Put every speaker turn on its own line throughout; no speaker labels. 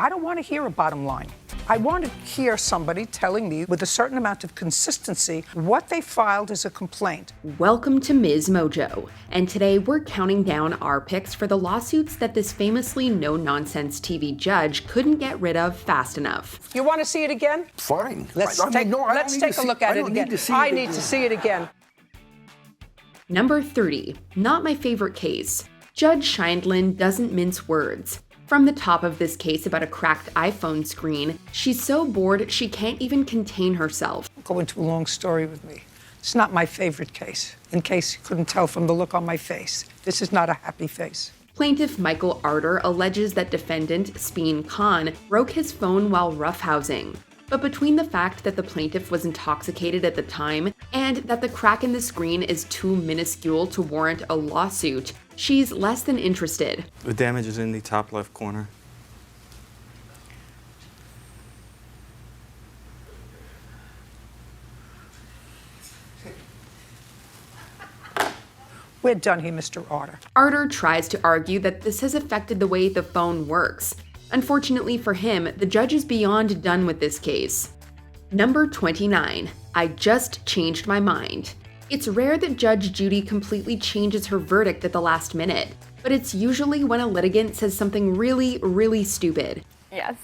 I don't want to hear a bottom line. I want to hear somebody telling me with a certain amount of consistency what they filed as a complaint.
Welcome to MsMojo, and today we're counting down our picks for the lawsuits that this famously no-nonsense TV judge couldn't get rid of fast enough.
You want to see it again?
Fine.
Let's take a look at it again. I need to see it again.
Number 30. Not my favorite case. Judge Scheindlin doesn't mince words. From the top of this case about a cracked iPhone screen, she's so bored she can't even contain herself.
Go into a long story with me. It's not my favorite case, in case you couldn't tell from the look on my face. This is not a happy face.
Plaintiff Michael Arter alleges that defendant Speen Khan broke his phone while roughhousing. But between the fact that the plaintiff was intoxicated at the time and that the crack in the screen is too minuscule to warrant a lawsuit, she's less than interested.
The damage is in the top left corner.
We're done here, Mr. Arter.
Arter tries to argue that this has affected the way the phone works. Unfortunately for him, the judge is beyond done with this case. Number 29. I just changed my mind. It's rare that Judge Judy completely changes her verdict at the last minute, but it's usually when a litigant says something really, really stupid.
Yes.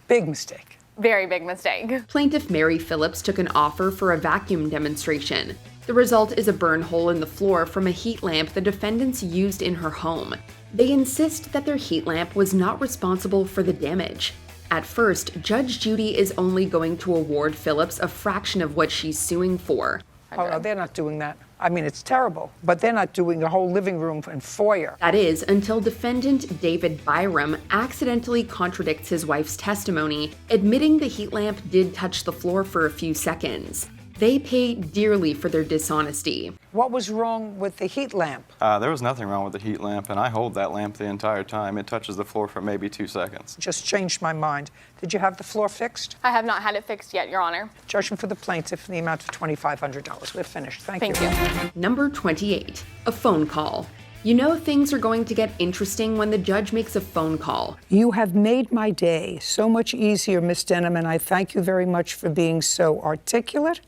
Big mistake.
Very big mistake.
Plaintiff Mary Phillips took an offer for a vacuum demonstration. The result is a burn hole in the floor from a heat lamp the defendants used in her home. They insist that their heat lamp was not responsible for the damage. At first, Judge Judy is only going to award Phillips a fraction of what she's suing for.
Oh, no, they're not doing that. I mean, it's terrible, but they're not doing the whole living room and foyer.
That is, until defendant David Byram accidentally contradicts his wife's testimony, admitting the heat lamp did touch the floor for a few seconds. They pay dearly for their dishonesty.
What was wrong with the heat lamp?
There was nothing wrong with the heat lamp, and I hold that lamp the entire time. It touches the floor for maybe 2 seconds.
Just changed my mind. Did you have the floor fixed?
I have not had it fixed yet, Your Honor.
Judgment for the plaintiff in the amount of $2,500. We're finished. Thank you.
Number 28. A phone call. You know things are going to get interesting when the judge makes a phone call.
You have made my day so much easier, Miss Denham, and I thank you very much for being so articulate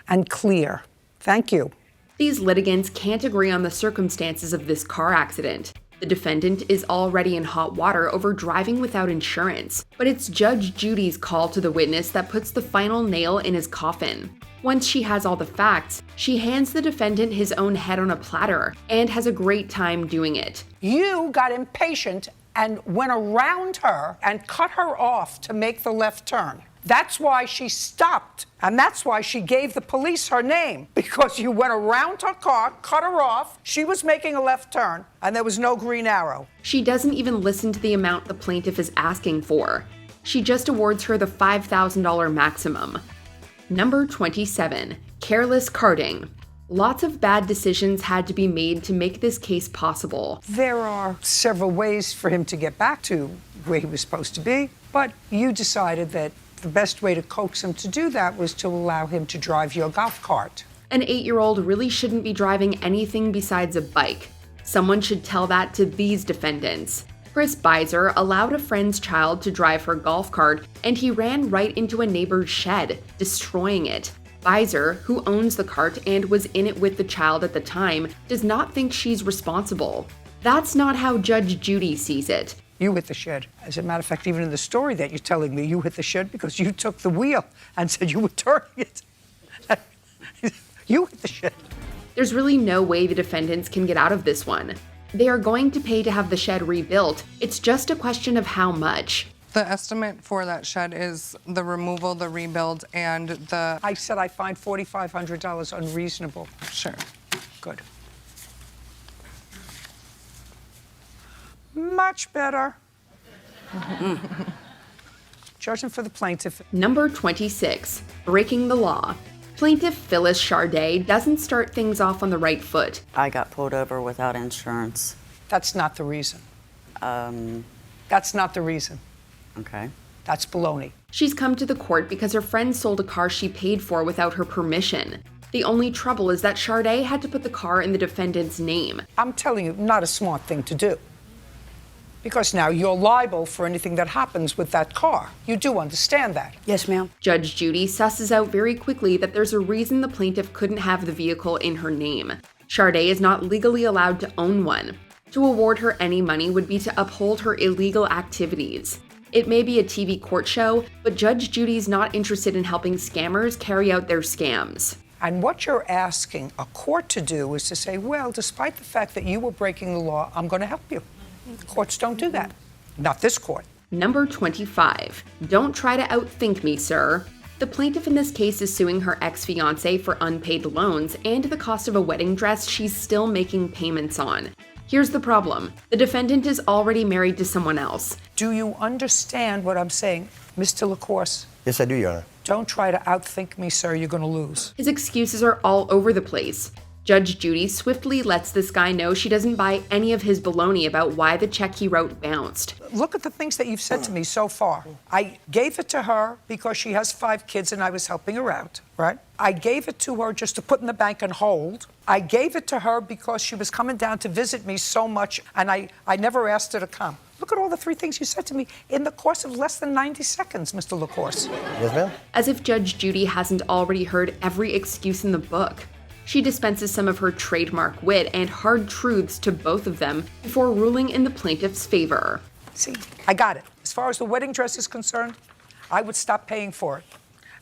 and clear. Thank you.
These litigants can't agree on the circumstances of this car accident. The defendant is already in hot water over driving without insurance, but it's Judge Judy's call to the witness that puts the final nail in his coffin. Once she has all the facts, she hands the defendant his own head on a platter and has a great time doing it.
You got impatient and went around her and cut her off to make the left turn. That's why she stopped, and that's why she gave the police her name, because you went around her car, cut her off, she was making a left turn, and there was no green arrow.
She doesn't even listen to the amount the plaintiff is asking for. She just awards her the $5,000 maximum. Number 27. Careless carding. Lots of bad decisions had to be made to make this case possible.
There are several ways for him to get back to where he was supposed to be, but you decided that the best way to coax him to do that was to allow him to drive your golf cart.
An 8-year-old really shouldn't be driving anything besides a bike. Someone should tell that to these defendants. Chris Beiser allowed a friend's child to drive her golf cart, and he ran right into a neighbor's shed, destroying it. Beiser, who owns the cart and was in it with the child at the time, does not think she's responsible. That's not how Judge Judy sees it.
You hit the shed. As a matter of fact, even in the story that you're telling me, you hit the shed because you took the wheel and said you were turning it. You hit the shed.
There's really no way the defendants can get out of this one. They are going to pay to have the shed rebuilt. It's just a question of how much.
The estimate for that shed is the removal, the rebuild, and the...
I said I find $4,500 unreasonable.
Sure.
Good. Much better. Judgment for the plaintiff.
Number 26. Breaking the law. Plaintiff Phyllis Charday doesn't start things off on the right foot.
I got pulled over without insurance.
That's not the reason. That's not the reason.
Okay.
That's baloney.
She's come to the court because her friend sold a car she paid for without her permission. The only trouble is that Charday had to put the car in the defendant's name.
I'm telling you, not a smart thing to do. Because now you're liable for anything that happens with that car. You do understand that.
Yes, ma'am.
Judge Judy susses out very quickly that there's a reason the plaintiff couldn't have the vehicle in her name. Sharday is not legally allowed to own one. To award her any money would be to uphold her illegal activities. It may be a TV court show, but Judge Judy's not interested in helping scammers carry out their scams.
And what you're asking a court to do is to say, well, despite the fact that you were breaking the law, I'm going to help you. Courts don't do that. Not this court.
Number 25. Don't try to outthink me, sir. The plaintiff in this case is suing her ex-fiance for unpaid loans and the cost of a wedding dress she's still making payments on. Here's the problem. The defendant is already married to someone else.
Do you understand what I'm saying, Mr. LaCourse?
Yes, I do, Your Honor.
Don't try to outthink me, sir. You're going to lose.
His excuses are all over the place. Judge Judy swiftly lets this guy know she doesn't buy any of his baloney about why the check he wrote bounced.
Look at the things that you've said to me so far. I gave it to her because she has 5 kids and I was helping her out, right? I gave it to her just to put in the bank and hold. I gave it to her because she was coming down to visit me so much and I never asked her to come. Look at all the 3 things you said to me in the course of less than 90 seconds, Mr. LaCourse.
Yes, ma'am.
As if Judge Judy hasn't already heard every excuse in the book. She dispenses some of her trademark wit and hard truths to both of them before ruling in the plaintiff's favor.
See, I got it. As far as the wedding dress is concerned, I would stop paying for it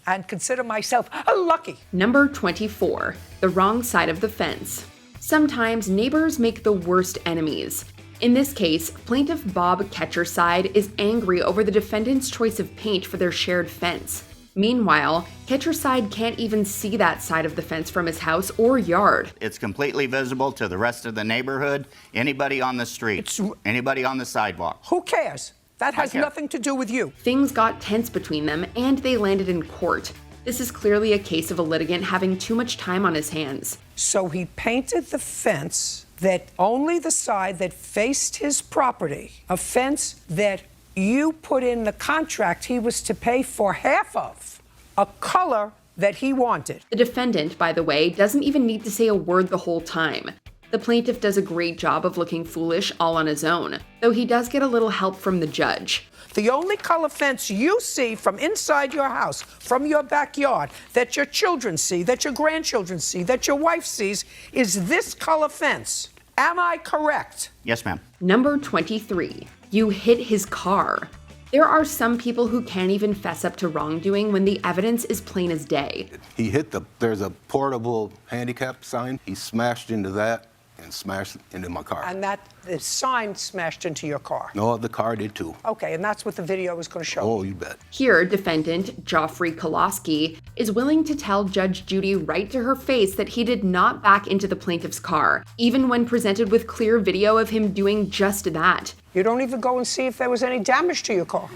and consider myself lucky.
Number 24. The wrong side of the fence. Sometimes neighbors make the worst enemies. In this case, plaintiff Bob Ketcherside is angry over the defendant's choice of paint for their shared fence. Meanwhile, Ketcherside can't even see that side of the fence from his house or yard.
It's completely visible to the rest of the neighborhood, anybody on the street, anybody on the sidewalk.
Who cares? That has nothing to do with you.
Things got tense between them and they landed in court. This is clearly a case of a litigant having too much time on his hands.
So he painted the fence that only the side that faced his property, a fence that you put in the contract he was to pay for half of, a color that he wanted.
The defendant, by the way, doesn't even need to say a word the whole time. The plaintiff does a great job of looking foolish all on his own, though he does get a little help from the judge.
The only color fence you see from inside your house, from your backyard, that your children see, that your grandchildren see, that your wife sees, is this color fence. Am I correct?
Yes, ma'am.
Number 23. You hit his car. There are some people who can't even fess up to wrongdoing when the evidence is plain as day.
He hit there's a portable handicap sign. He smashed into that and smashed into my car.
And that the sign smashed into your car.
No, the car did too.
Okay, and that's what the video is going to show.
Oh, you bet.
Here, defendant Joffrey Koloski is willing to tell Judge Judy right to her face that he did not back into the plaintiff's car, even when presented with clear video of him doing just that.
You don't even go and see if there was any damage to your car.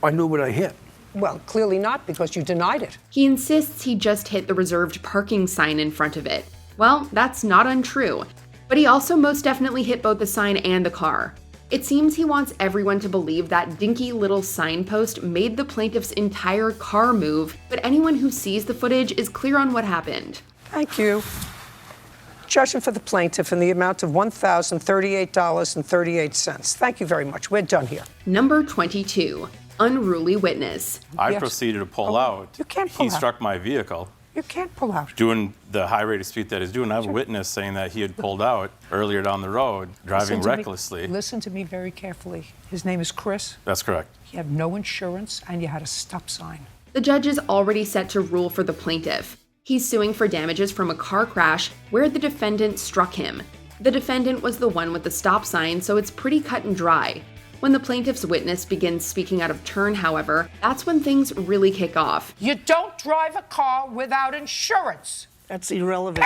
I knew what I hit.
Well, clearly not, because you denied it.
He insists he just hit the reserved parking sign in front of it. Well, that's not untrue. But he also most definitely hit both the sign and the car. It seems he wants everyone to believe that dinky little signpost made the plaintiff's entire car move, but anyone who sees the footage is clear on what happened.
Thank you. Judgment for the plaintiff in the amount of $1,038.38. Thank you very much. We're done here.
Number 22. Unruly witness.
I
Yes.
proceeded to pull out.
You can't pull
He
out.
struck my vehicle.
You can't pull out.
Doing the high rate of speed that he's doing. I have a witness saying that he had pulled out earlier down the road, driving
Listen to me-
recklessly.
Listen to me very carefully. His name is Chris.
That's correct.
You have no insurance, and you had a stop sign.
The judge is already set to rule for the plaintiff. He's suing for damages from a car crash where the defendant struck him. The defendant was the one with the stop sign, so it's pretty cut and dry. When the plaintiff's witness begins speaking out of turn, however, that's when things really kick off.
You don't drive a car without insurance.
That's irrelevant.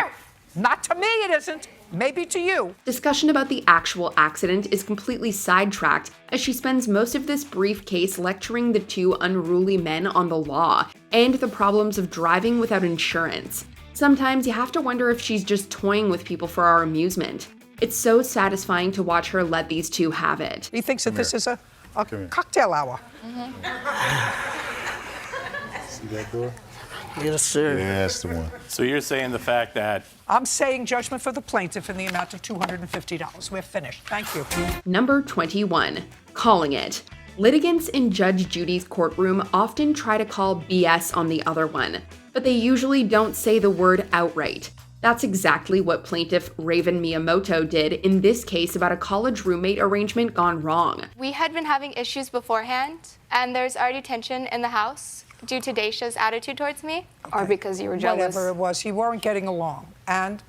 Not to me, it isn't. Maybe to you.
Discussion about the actual accident is completely sidetracked as she spends most of this brief case lecturing the two unruly men on the law and the problems of driving without insurance. Sometimes you have to wonder if she's just toying with people for our amusement. It's so satisfying to watch her let these two have it.
He thinks that this is a cocktail hour.
See that door? Yes, sir.
Yeah, that's the one.
So you're saying the fact that
I'm saying judgment for the plaintiff in the amount of $250. We're finished. Thank you.
Number 21, calling it. Litigants in Judge Judy's courtroom often try to call BS on the other one, but they usually don't say the word outright. That's exactly what plaintiff Raven Miyamoto did in this case about a college roommate arrangement gone wrong.
We had been having issues beforehand, and there's already tension in the house due to Daisha's attitude towards me.
Or because you were jealous.
Whatever it was, you weren't getting along. And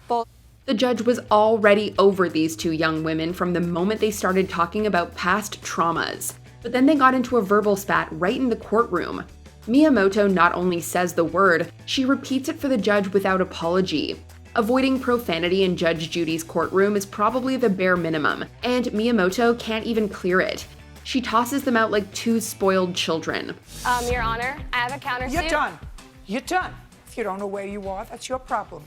The judge was already over these two young women from the moment they started talking about past traumas. But then they got into a verbal spat right in the courtroom. Miyamoto not only says the word, she repeats it for the judge without apology. Avoiding profanity in Judge Judy's courtroom is probably the bare minimum, and Miyamoto can't even clear it. She tosses them out like two spoiled children.
Your Honor, I have a countersuit.
you're done. You're done. If you don't know where you are, that's your problem.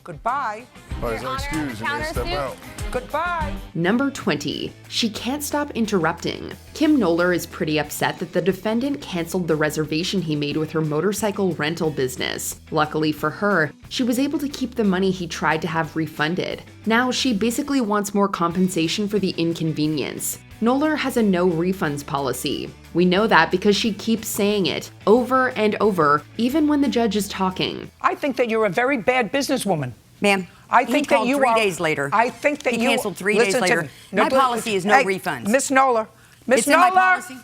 Goodbye.
Oh, there's no
Honor,
excuse. You need to step
countersuit.
out.
Goodbye.
Number 20. She can't stop interrupting. Kim Knoller is pretty upset that the defendant canceled the reservation he made with her motorcycle rental business. Luckily for her, she was able to keep the money he tried to have refunded. Now she basically wants more compensation for the inconvenience. Knoller has a no refunds policy. We know that because she keeps saying it over and over, even when the judge is talking.
I think that you're a very bad businesswoman.
Ma'am,
I think
he called
that you
3
are,
days later.
I think that
he
you
canceled 3
listen
days
to
later.
me.
My
but-
policy is no
hey,
refunds.
Miss Knoller. Miss
It's in my
Knoller.
policy.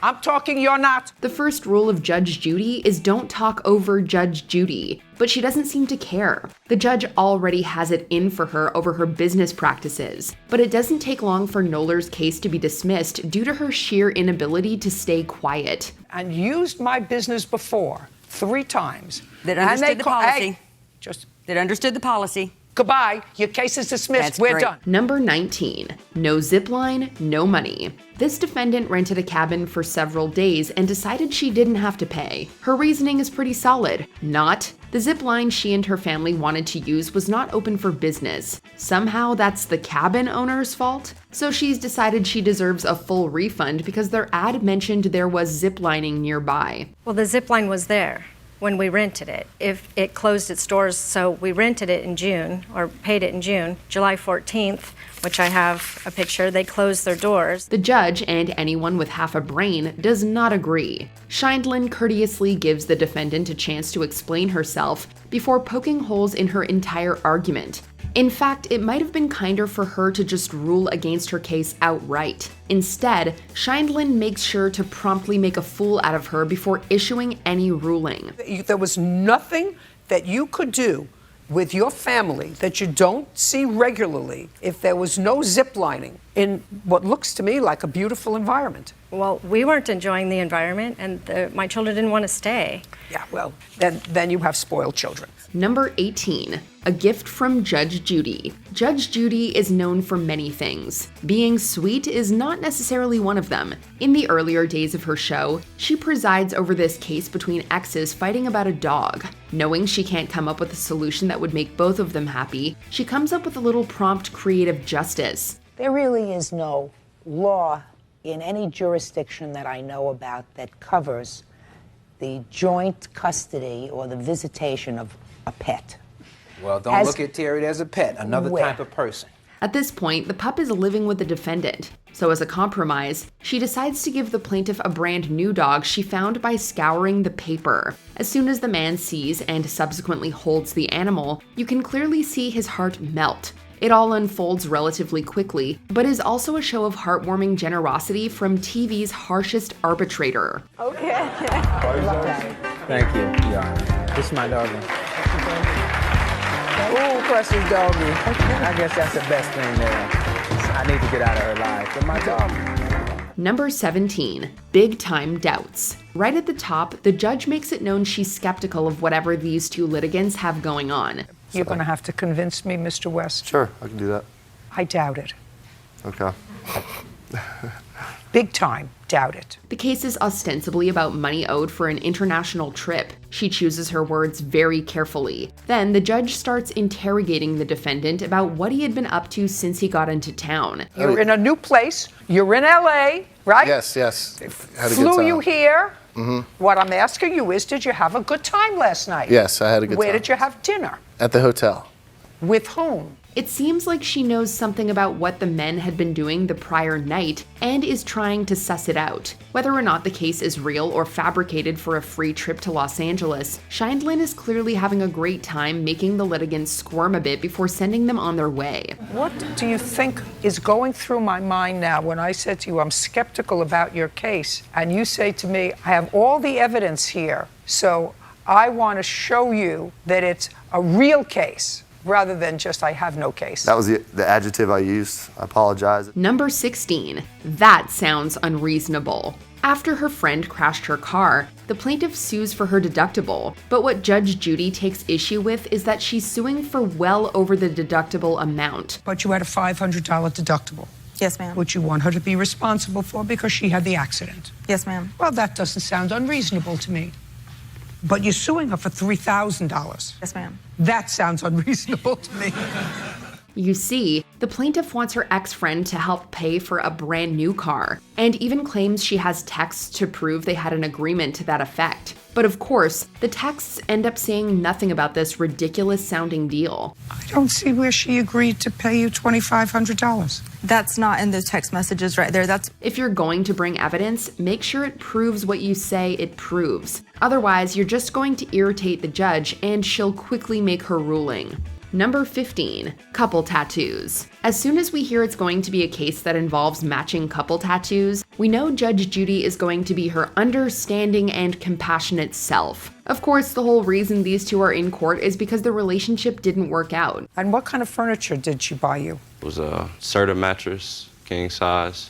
I'm talking, you're not.
The first rule of Judge Judy is don't talk over Judge Judy, but she doesn't seem to care. The judge already has it in for her over her business practices, but it doesn't take long for Knoller's case to be dismissed due to her sheer inability to stay quiet.
And used my business before 3 times.
That
And
understood
they
the
call-
policy.
Hey, just
That understood the policy.
goodbye. Your case is dismissed.
That's
We're
great.
done.
Number 19. No zipline, no money. This defendant rented a cabin for several days and decided she didn't have to pay. Her reasoning is pretty solid. Not. The zipline she and her family wanted to use was not open for business. Somehow that's the cabin owner's fault? So she's decided she deserves a full refund because their ad mentioned there was ziplining nearby.
Well, the zip line was there when we rented it. If it closed its doors, so we rented it in June, or paid it in June, July 14th, which I have a picture, they closed their doors.
The judge, and anyone with half a brain, does not agree. Scheindlin courteously gives the defendant a chance to explain herself before poking holes in her entire argument. In fact, it might have been kinder for her to just rule against her case outright. Instead, Scheindlin makes sure to promptly make a fool out of her before issuing any ruling.
There was nothing that you could do with your family that you don't see regularly if there was no ziplining in what looks to me like a beautiful environment.
Well, we weren't enjoying the environment, and my children didn't want to stay.
Yeah, well, then you have spoiled children.
Number 18. A gift from Judge Judy. Judge Judy is known for many things. Being sweet is not necessarily one of them. In the earlier days of her show, she presides over this case between exes fighting about a dog. Knowing she can't come up with a solution that would make both of them happy, she comes up with a little prompt creative justice.
There really is no law in any jurisdiction that I know about that covers the joint custody or the visitation of a pet.
Well, don't look at Terry as a pet, another type of person.
At this point, the pup is living with the defendant. So as a compromise, she decides to give the plaintiff a brand new dog she found by scouring the paper. As soon as the man sees and subsequently holds the animal, you can clearly see his heart melt. It all unfolds relatively quickly, but is also a show of heartwarming generosity from TV's harshest arbitrator.
Okay.
Thank you, Your Honor. This is my doggy. Ooh, precious doggy. I guess that's the best thing there. I need to get out of her life. But my dog.
Number 17. Big time doubts. Right at the top, the judge makes it known she's skeptical of whatever these two litigants have going on.
You're going to have to convince me, Mr. West.
Sure, I can do that.
I doubt it.
Okay.
Big time doubt it.
The case is ostensibly about money owed for an international trip. She chooses her words very carefully. Then the judge starts interrogating the defendant about what he had been up to since he got into town.
You're in a new place. You're in LA, right?
Yes. Had a good
Flew
time.
you here. What I'm asking you is, did you have a good time last night?
Yes, I had a good
Where
time.
did you have dinner?
At the hotel.
With whom?
It seems like she knows something about what the men had been doing the prior night and is trying to suss it out. Whether or not the case is real or fabricated for a free trip to Los Angeles, Scheindlin is clearly having a great time making the litigants squirm a bit before sending them on their way.
What do you think is going through my mind now when I said to you, I'm skeptical about your case, and you say to me, I have all the evidence here, so I want to show you that it's a real case, rather than just, I have no case.
That was the adjective I used. I apologize.
Number 16. That sounds unreasonable. After her friend crashed her car, the plaintiff sues for her deductible, but what Judge Judy takes issue with is that she's suing for well over the deductible amount.
But you had a $500 deductible.
Yes, ma'am.
Which you want her to be responsible for because she had the accident.
Yes, ma'am.
Well, that doesn't sound unreasonable to me. But you're suing her for $3,000.
Yes, ma'am.
That sounds unreasonable to me.
You see, the plaintiff wants her ex-friend to help pay for a brand new car, and even claims she has texts to prove they had an agreement to that effect. But of course, the texts end up saying nothing about this ridiculous-sounding deal.
I don't see where she agreed to pay you $2,500.
That's not in those text messages right there.
If you're going to bring evidence, make sure it proves what you say it proves. Otherwise, you're just going to irritate the judge, and she'll quickly make her ruling. Number 15. Couple tattoos. As soon as we hear it's going to be a case that involves matching couple tattoos, we know Judge Judy is going to be her understanding and compassionate self. Of course, the whole reason these two are in court is because the relationship didn't work out.
And what kind of furniture did she buy you?
It was a Serta mattress, king size,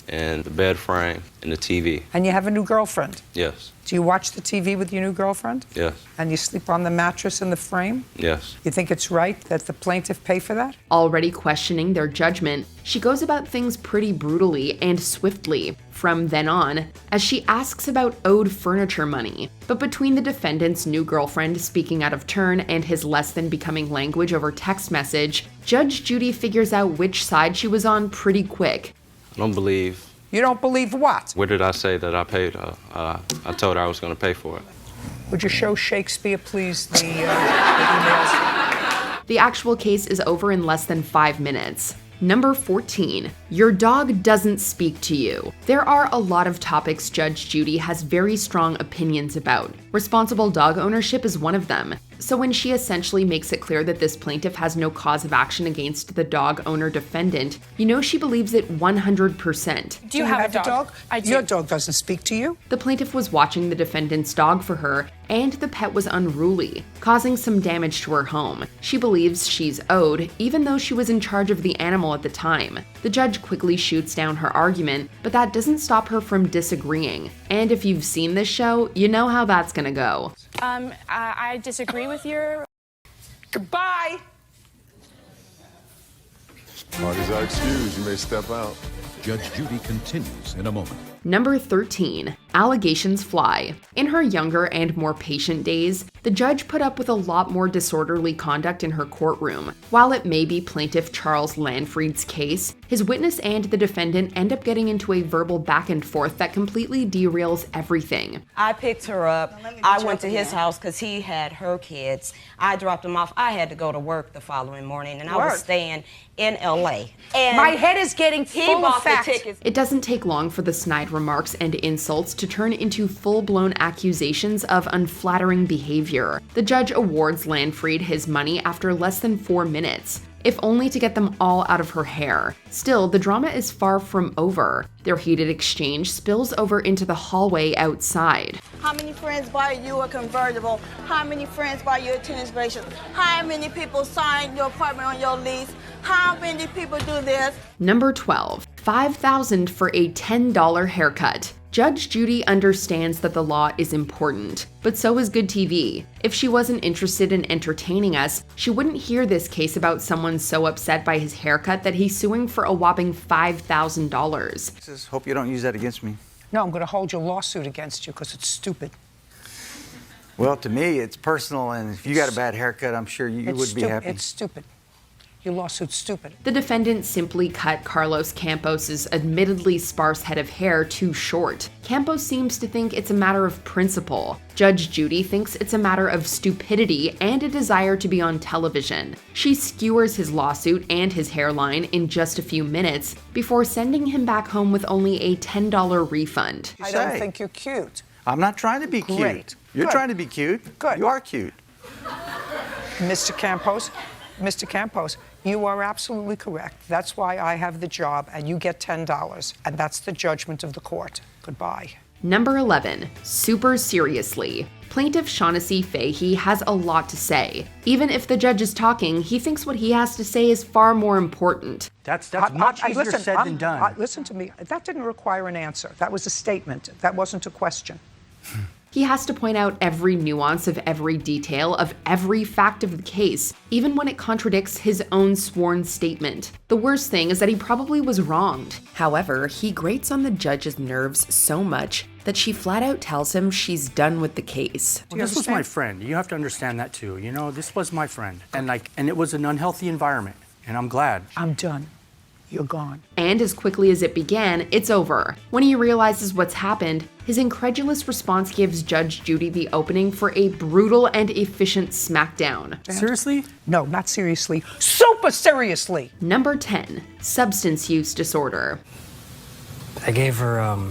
and the bed frame, and the TV.
And you have a new girlfriend?
Yes.
Do you watch the TV with your new girlfriend?
Yes.
And you sleep on the mattress in the frame?
Yes.
You think it's right that the plaintiff pay for that?
Already questioning their judgment, she goes about things pretty brutally and swiftly from then on, as she asks about owed furniture money. But between the defendant's new girlfriend speaking out of turn and his less than becoming language over text message, Judge Judy figures out which side she was on pretty quick.
I don't believe.
You don't believe what?
Where did I say that I paid her? I told her I was going to pay for it.
Would you show Shakespeare, please, the emails?
The actual case is over in less than 5 minutes. Number 14. Your dog doesn't speak to you. There are a lot of topics Judge Judy has very strong opinions about. Responsible dog ownership is one of them. So when she essentially makes it clear that this plaintiff has no cause of action against the dog owner defendant, you know she believes it 100%.
Do you have a dog? I do. Your dog doesn't speak to you?
The plaintiff was watching the defendant's dog for her, and the pet was unruly, causing some damage to her home. She believes she's owed, even though she was in charge of the animal at the time. The judge quickly shoots down her argument, but that doesn't stop her from disagreeing. And if you've seen this show, you know how that's gonna go.
I disagree with your...
Goodbye!
Parties are excused. You may step out.
Judge Judy continues in a moment.
Number 13. Allegations fly. In her younger and more patient days, the judge put up with a lot more disorderly conduct in her courtroom. While it may be plaintiff Charles Lanfried's case, his witness and the defendant end up getting into a verbal back and forth that completely derails everything.
I picked her up. I went to his house because he had her kids. I dropped them off. I had to go to work the following morning, and I was staying in L.A. And
my head is getting full of facts.
It doesn't take long for the snide remarks and insults to turn into full-blown accusations of unflattering behavior. The judge awards Lanfried his money after less than 4 minutes, if only to get them all out of her hair. Still, the drama is far from over. Their heated exchange spills over into the hallway outside.
How many friends buy you a convertible? How many friends buy you a tennis bracelet? How many people sign your apartment on your lease? How many people do this?
Number 12. $5,000 for a $10 haircut. Judge Judy understands that the law is important, but so is good TV. If she wasn't interested in entertaining us, she wouldn't hear this case about someone so upset by his haircut that he's suing for a whopping $5,000.
Just hope you don't use that against me.
No, I'm going to hold your lawsuit against you because it's stupid.
Well, to me, it's personal, and if you got a bad haircut, I'm sure you would be happy.
It's stupid. Your lawsuit's stupid.
The defendant simply cut Carlos Campos's admittedly sparse head of hair too short. Campos seems to think it's a matter of principle. Judge Judy thinks it's a matter of stupidity and a desire to be on television. She skewers his lawsuit and his hairline in just a few minutes before sending him back home with only a $10 refund.
I don't think you're cute.
I'm not trying to be cute.
Great.
You're
Good.
trying to be cute.
Good.
You are cute.
Mr. Campos, you are absolutely correct. That's why I have the job, and you get $10, and that's the judgment of the court. Goodbye.
Number 11, super seriously. Plaintiff Shaughnessy Fahey has a lot to say. Even if the judge is talking, he thinks what he has to say is far more important.
That's much easier
listen,
said than done.
Listen to me. That didn't require an answer. That was a statement. That wasn't a question.
He has to point out every nuance of every detail of every fact of the case, even when it contradicts his own sworn statement. The worst thing is that he probably was wronged. However, he grates on the judge's nerves so much that she flat out tells him she's done with the case.
Well, this was my friend. You have to understand that too. You know, this was my friend. And it was an unhealthy environment. And I'm glad.
I'm done. You're gone.
And as quickly as it began, it's over. When he realizes what's happened, his incredulous response gives Judge Judy the opening for a brutal and efficient smackdown.
Seriously?
No, not seriously. Super seriously!
Number 10, substance use disorder.
I gave her,
All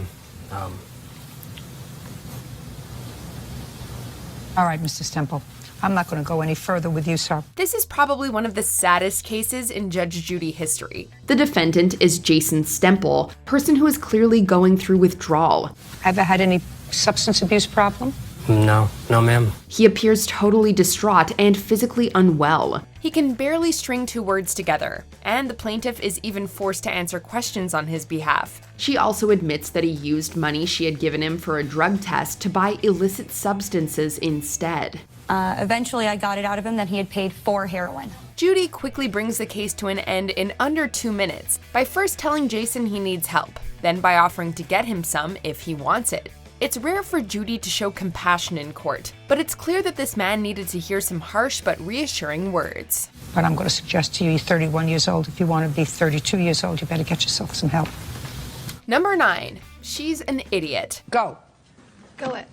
right, Mr. Stemple. I'm not going to go any further with you, sir.
This is probably one of the saddest cases in Judge Judy history. The defendant is Jason Stemple, person who is clearly going through withdrawal.
Ever had any substance abuse problem?
No, ma'am.
He appears totally distraught and physically unwell. He can barely string two words together, and the plaintiff is even forced to answer questions on his behalf. She also admits that he used money she had given him for a drug test to buy illicit substances instead.
Eventually, I got it out of him that he had paid for heroin.
Judy quickly brings the case to an end in under 2 minutes by first telling Jason he needs help, then by offering to get him some if he wants it. It's rare for Judy to show compassion in court, but it's clear that this man needed to hear some harsh but reassuring words.
But I'm going to suggest to you, you're 31 years old. If you want to be 32 years old, you better get yourself some help.
Number 9, she's an idiot.
Go.
Go it.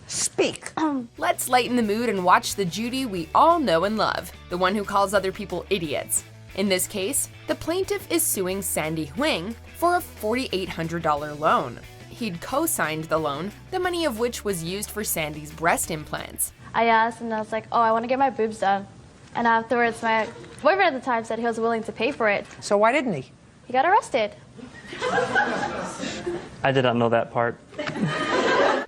Speak.
Let's lighten the mood and watch the Judy we all know and love, the one who calls other people idiots. In this case, the plaintiff is suing Sandy Huang for a $4,800 loan. He'd co-signed the loan, the money of which was used for Sandy's breast implants.
I asked and I was like, oh, I want to get my boobs done. And afterwards, my boyfriend at the time said he was willing to pay for it.
So why didn't he?
He got arrested.
I did not know that part.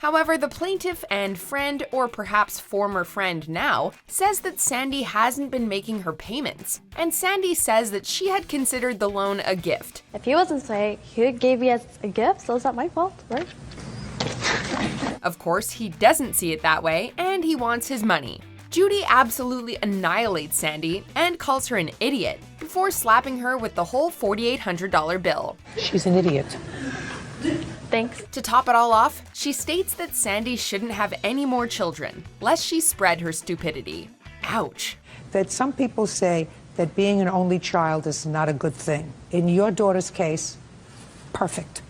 However, the plaintiff and friend, or perhaps former friend now, says that Sandy hasn't been making her payments. And Sandy says that she had considered the loan a gift.
If he wasn't saying he gave me as a gift, so it's not my fault, right?
Of course, he doesn't see it that way, and he wants his money. Judy absolutely annihilates Sandy and calls her an idiot before slapping her with the whole $4,800 bill.
She's an idiot.
Thanks.
To top it all off, she states that Sandy shouldn't have any more children, lest she spread her stupidity. Ouch.
That some people say that being an only child is not a good thing. In your daughter's case, perfect.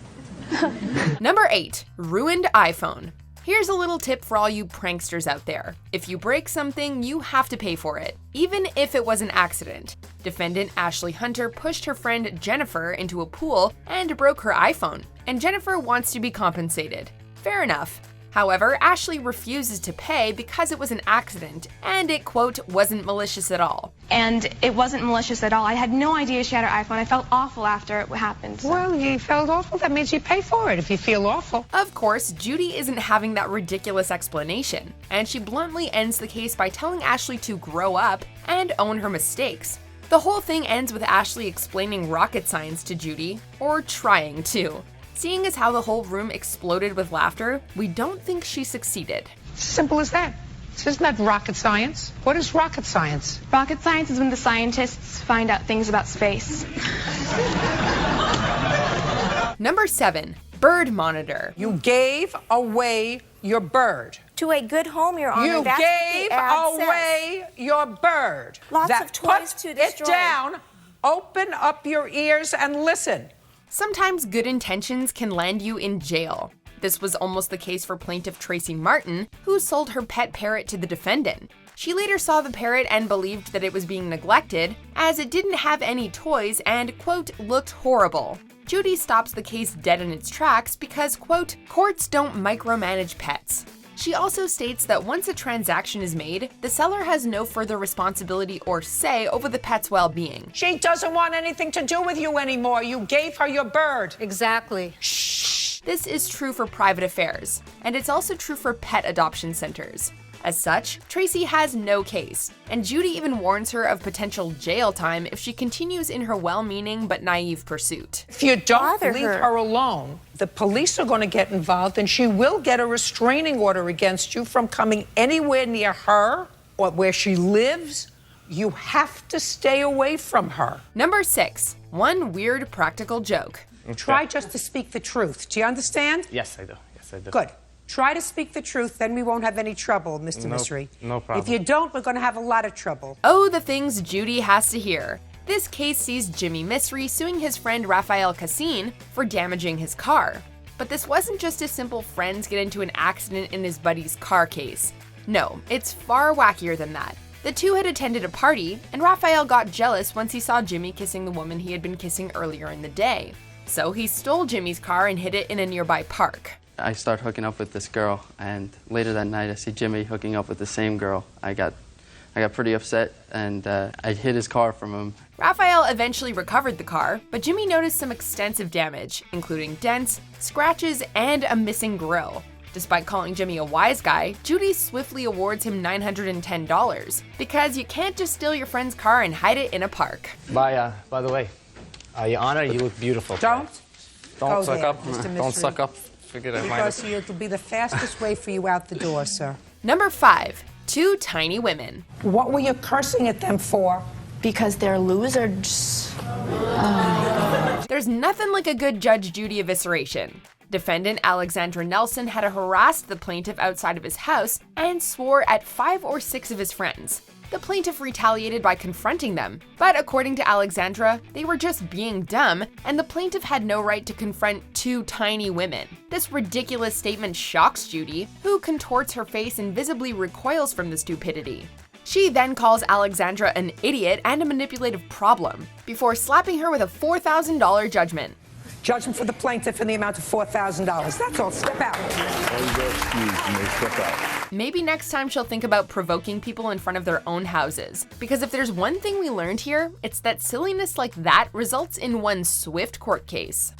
Number 8, ruined iPhone. Here's a little tip for all you pranksters out there. If you break something, you have to pay for it, even if it was an accident. Defendant Ashley Hunter pushed her friend Jennifer into a pool and broke her iPhone, and Jennifer wants to be compensated. Fair enough. However, Ashley refuses to pay because it was an accident, and it, quote, wasn't malicious at all.
And it wasn't malicious at all. I had no idea she had her iPhone. I felt awful after it happened. So.
Well, you felt awful. That means you pay for it if you feel awful.
Of course, Judy isn't having that ridiculous explanation, and she bluntly ends the case by telling Ashley to grow up and own her mistakes. The whole thing ends with Ashley explaining rocket science to Judy, or trying to. Seeing as how the whole room exploded with laughter, we don't think she succeeded.
Simple as that. Isn't that rocket science? What is rocket science?
Rocket science is when the scientists find out things about space.
Number 7, bird monitor.
You gave away your bird.
to a good home, Your Honor.
You
That's
gave
what the ad says.
away your bird.
Lots of toys
Put
to
it
destroy.
down, open up your ears and listen.
Sometimes good intentions can land you in jail. This was almost the case for plaintiff Tracy Martin, who sold her pet parrot to the defendant. She later saw the parrot and believed that it was being neglected, as it didn't have any toys and, quote, looked horrible. Judy stops the case dead in its tracks because, quote, courts don't micromanage pets. She also states that once a transaction is made, the seller has no further responsibility or say over the pet's well-being.
She doesn't want anything to do with you anymore. You gave her your bird.
Exactly.
This is true for private affairs, and it's also true for pet adoption centers. As such, Tracy has no case, and Judy even warns her of potential jail time if she continues in her well-meaning but naive pursuit.
If you don't leave her alone, the police are going to get involved and she will get a restraining order against you from coming anywhere near her or where she lives. You have to stay away from her.
Number 6, one weird practical joke.
Try just to speak the truth. Do you understand?
Yes, I do. Yes, I do.
Good. Try to speak the truth, then we won't have any trouble, Mr. Mystery.
No problem.
If you don't, we're going to have a lot of trouble.
Oh, the things Judy has to hear. This case sees Jimmy Mystery suing his friend Rafael Cassin for damaging his car. But this wasn't just a simple friends get into an accident in his buddy's car case. No, it's far wackier than that. The two had attended a party, and Rafael got jealous once he saw Jimmy kissing the woman he had been kissing earlier in the day. So he stole Jimmy's car and hid it in a nearby park.
I start hooking up with this girl, and later that night I see Jimmy hooking up with the same girl. I got pretty upset, and I hid his car from him.
Rafael eventually recovered the car, but Jimmy noticed some extensive damage, including dents, scratches, and a missing grille. Despite calling Jimmy a wise guy, Judy swiftly awards him $910 because you can't just steal your friend's car and hide it in a park.
By the way, Your Honor, you look beautiful.
Don't
Don't suck
there,
up.
Mr.
Don't
Mystery.
suck up. Figured I might
Because
have.
it'll be the fastest way for you out the door, sir.
Number 5, two tiny women.
What were you cursing at them for?
Because they're losers.
There's nothing like a good Judge Judy evisceration. Defendant Alexandra Nelson had harassed the plaintiff outside of his house and swore at 5 or 6 of his friends. The plaintiff retaliated by confronting them, but according to Alexandra, they were just being dumb, and the plaintiff had no right to confront 2 tiny women. This ridiculous statement shocks Judy, who contorts her face and visibly recoils from the stupidity. She then calls Alexandra an idiot and a manipulative problem, before slapping her with a $4,000 judgment.
Judgment for the plaintiff in the amount of $4,000. That's all. Step out.
Maybe next time she'll think about provoking people in front of their own houses. Because if there's one thing we learned here, it's that silliness like that results in one swift court case.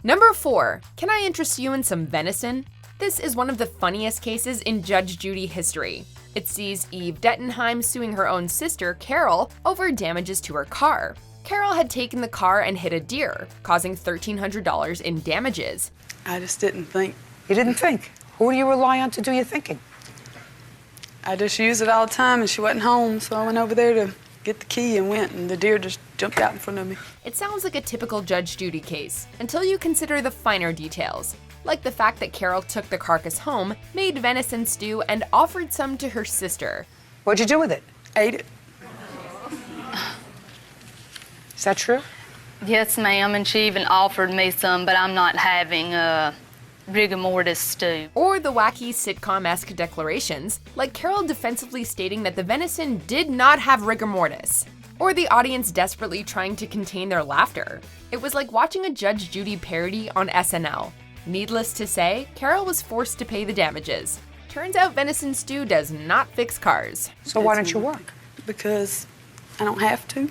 Number 4, can I interest you in some venison? This is one of the funniest cases in Judge Judy history. It sees Eve Dettenheim suing her own sister, Carol, over damages to her car. Carol had taken the car and hit a deer, causing $1,300 in damages.
I just didn't think.
You didn't think? Who do you rely on to do your thinking?
I just use it all the time, and she wasn't home, so I went over there to get the key and went, and the deer just jumped out in front of me.
It sounds like a typical Judge Judy case, until you consider the finer details, like the fact that Carol took the carcass home, made venison stew, and offered some to her sister.
What'd you do with it?
Ate it.
Is that true?
Yes, ma'am, and she even offered me some, but I'm not having rigor mortis stew.
Or the wacky sitcom-esque declarations, like Carol defensively stating that the venison did not have rigor mortis. Or the audience desperately trying to contain their laughter. It was like watching a Judge Judy parody on SNL. Needless to say, Carol was forced to pay the damages. Turns out venison stew does not fix cars.
So why don't you work?
Because I don't have to.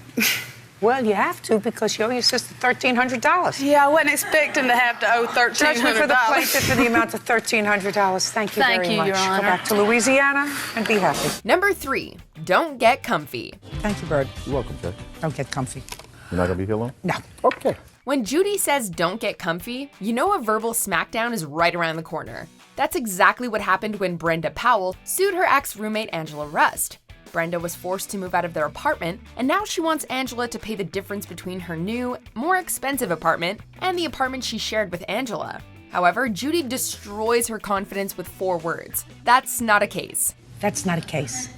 Well, you have to because you owe your sister $1,300.
Yeah, I wasn't expecting to have to owe $1,300.
Judgment for the plaintiff in the amount of $1,300. Thank you very much.
Your Honor.
Go back to Louisiana and be happy.
Number 3, don't get comfy.
Thank you, Bird.
You're welcome, Judge.
Don't get comfy.
You're not gonna be here long?
No.
Okay.
When Judy says don't get comfy, you know a verbal smackdown is right around the corner. That's exactly what happened when Brenda Powell sued her ex-roommate Angela Rust. Brenda was forced to move out of their apartment, and now she wants Angela to pay the difference between her new, more expensive apartment and the apartment she shared with Angela. However, Judy destroys her confidence with 4 words. That's not a case.
That's not a case.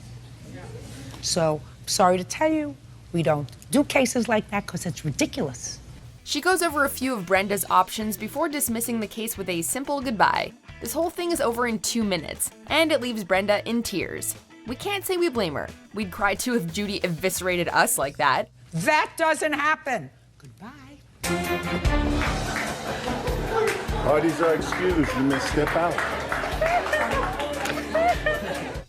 So, sorry to tell you, we don't do cases like that because it's ridiculous.
She goes over a few of Brenda's options before dismissing the case with a simple goodbye. This whole thing is over in 2 minutes, and it leaves Brenda in tears. We can't say we blame her. We'd cry too if Judy eviscerated us like that.
That doesn't happen.
Parties are excused. You may step out.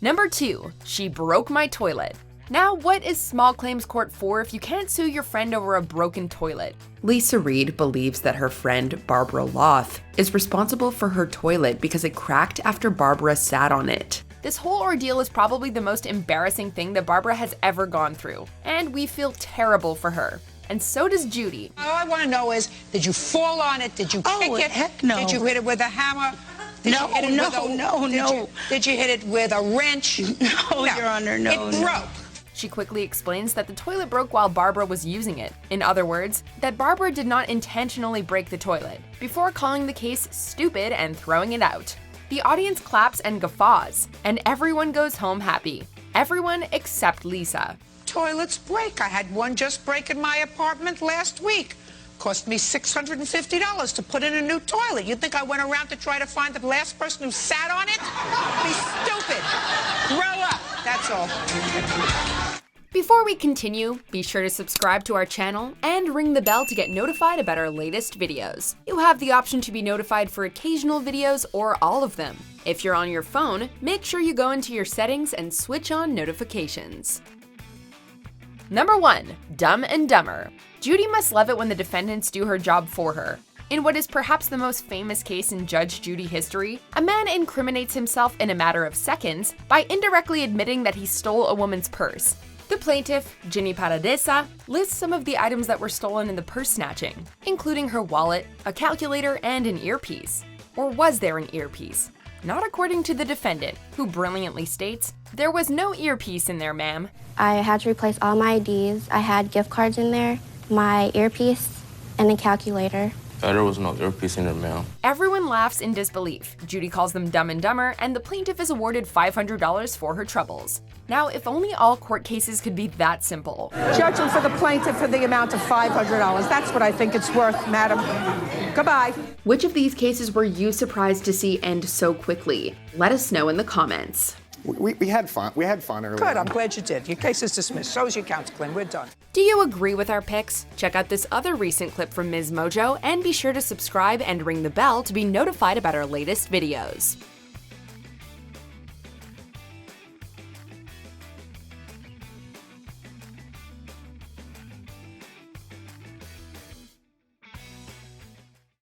Number 2, she broke my toilet. Now, what is small claims court for if you can't sue your friend over a broken toilet? Lisa Reed believes that her friend, Barbara Loth, is responsible for her toilet because it cracked after Barbara sat on it. This whole ordeal is probably the most embarrassing thing that Barbara has ever gone through, and we feel terrible for her. And so does Judy.
All I want to know is, did you fall on it? Did you kick it?
Heck no.
Did you hit it with a hammer? Did you hit it
No.
Did you hit it with a wrench?
No, Your Honor, no.
It broke.
She quickly explains that the toilet broke while Barbara was using it. In other words, that Barbara did not intentionally break the toilet, before calling the case stupid and throwing it out. The audience claps and guffaws, and everyone goes home happy. Everyone except Lisa.
Toilets break. I had one just break in my apartment last week. Cost me $650 to put in a new toilet. You think I went around to try to find the last person who sat on it? Be stupid. Grow up. That's all.
Before we continue, be sure to subscribe to our channel and ring the bell to get notified about our latest videos. You have the option to be notified for occasional videos or all of them. If you're on your phone, make sure you go into your settings and switch on notifications. Number 1, Dumb and Dumber. Judy must love it when the defendants do her job for her. In what is perhaps the most famous case in Judge Judy history, a man incriminates himself in a matter of seconds by indirectly admitting that he stole a woman's purse. The plaintiff, Ginny Paradesa, lists some of the items that were stolen in the purse snatching, including her wallet, a calculator, and an earpiece. Or was there an earpiece? Not according to the defendant, who brilliantly states, "There was no earpiece in there, ma'am."
I had to replace all my IDs. I had gift cards in there, my earpiece, and a calculator.
There was no earpiece in there, ma'am.
Everyone laughs in disbelief. Judy calls them dumb and dumber, and the plaintiff is awarded $500 for her troubles. Now, if only all court cases could be that simple.
Judging for the plaintiff for the amount of $500. That's what I think it's worth, madam. Goodbye.
Which of these cases were you surprised to see end so quickly? Let us know in the comments.
We had fun. We had fun earlier.
Good, I'm glad you did. Your case is dismissed. So's your counterclaim. We're done.
Do you agree with our picks? Check out this other recent clip from MsMojo and be sure to subscribe and ring the bell to be notified about our latest videos.